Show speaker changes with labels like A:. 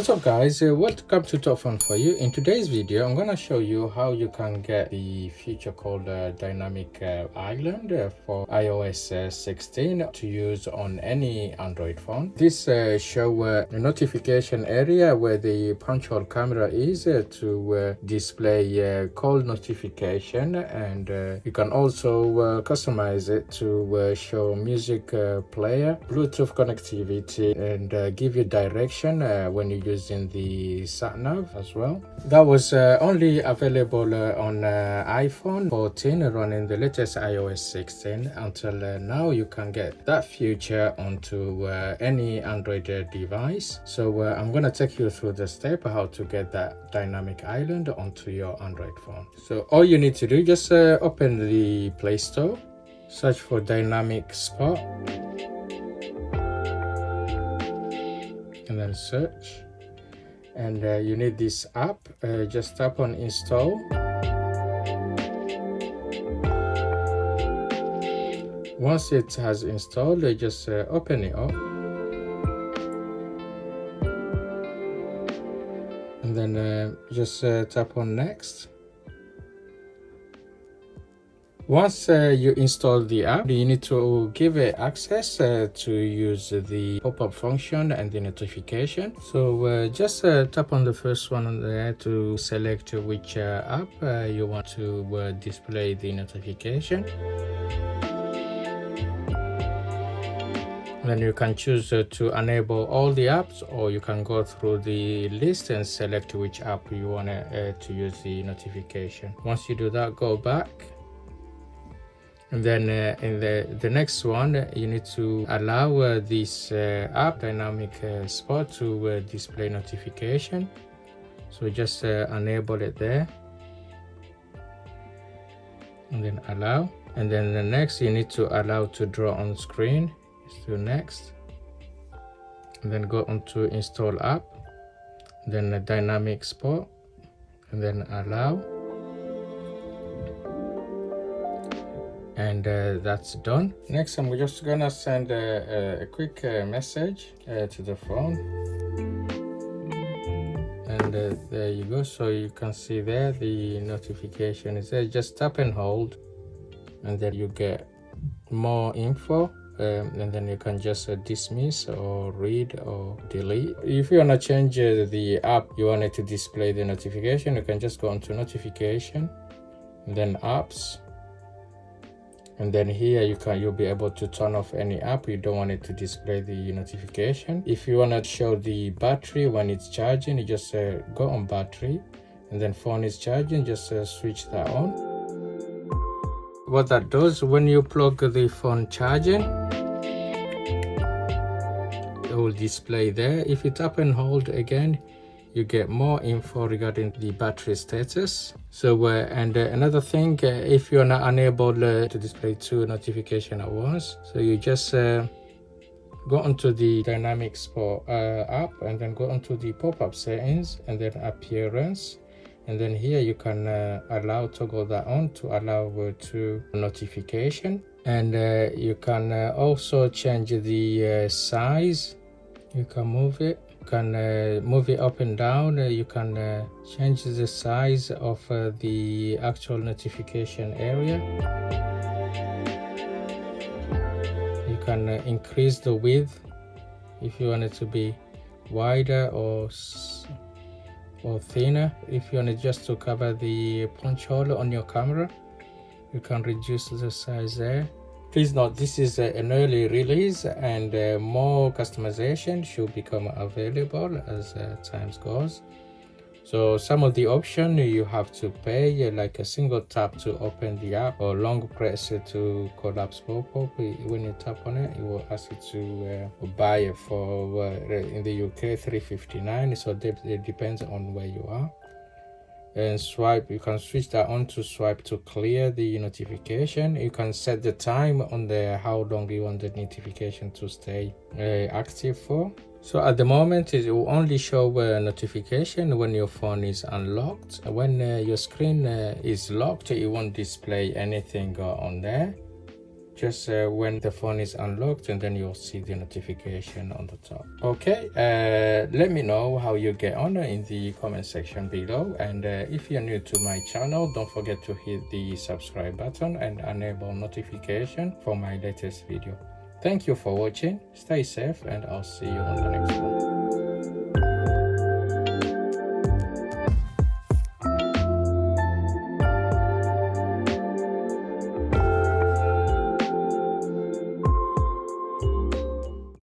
A: What's up guys, welcome to Top Fun For You. In today's video I'm going to show you how you can get the feature called dynamic island for iOS 16 to use on any Android phone. This show a notification area where the punch hole camera is to display call notification, and you can also customize it to show music player, Bluetooth connectivity, and give you direction when you're using the sat nav as well. That was only available on iPhone 14 running the latest iOS 16. Until now you can get that feature onto any Android device. So I'm gonna take you through the step how to get that dynamic island onto your Android phone. So all you need to do, just open the Play Store, search for dynamic spot, and then search, and you need this app. Just tap on install. Once it has installed, just open it up, and then just tap on next. Once you install the app, you need to give it access to use the pop-up function and the notification. So just tap on the first one on there to select which app you want to display the notification. Then you can choose to enable all the apps, or you can go through the list and select which app you want to use the notification. Once you do that, go back. And then in the next one, you need to allow this app dynamic spot to display notification. So just enable it there, and then allow. And then the next, you need to allow to draw on screen. Just do next, and then go on to install app, then the dynamic spot, and then allow. And that's done. Next, I'm just gonna send a quick message to the phone, and there you go. So you can see there the notification is there. Just tap and hold, and then you get more info, and then you can just dismiss or read or delete. If you want to change the app you want it to display the notification, you can just go onto notification, and then apps. And then here you'll be able to turn off any app you don't want it to display the notification. If you want to show the battery when it's charging, you just go on battery, and then phone is charging, just switch that on. What that does, when you plug the phone charging, it will display there. If you tap and hold again, you get more info regarding the battery status. So and another thing, if you're not unable to display two notifications at once, so you just go onto the dynamic spot app, and then go onto the pop-up settings, and then appearance, and then here you can toggle that on to allow to notification. And you can also change the size. You can move it. You can move it up and down. You can change the size of the actual notification area. You can increase the width if you want it to be wider or thinner. If you want it just to cover the punch hole on your camera, you can reduce the size there. Please note, this is an early release, and more customization should become available as time goes. So some of the options you have to pay, like a single tap to open the app, or long press to collapse pop-up. When you tap on it, it will ask you to buy it for in the UK $3.59. So it depends on where you are. And swipe, you can switch that on to swipe to clear the notification. You can set the time on the how long you want the notification to stay active for. So at the moment it will only show a notification when your phone is unlocked. When your screen is locked, it won't display anything on there. just when the phone is unlocked, and then you'll see the notification on the top. Okay, let me know how you get on in the comment section below, and if you're new to my channel, don't forget to hit the subscribe button and enable notification for my latest video. Thank you for watching, stay safe, and I'll see you on the next one.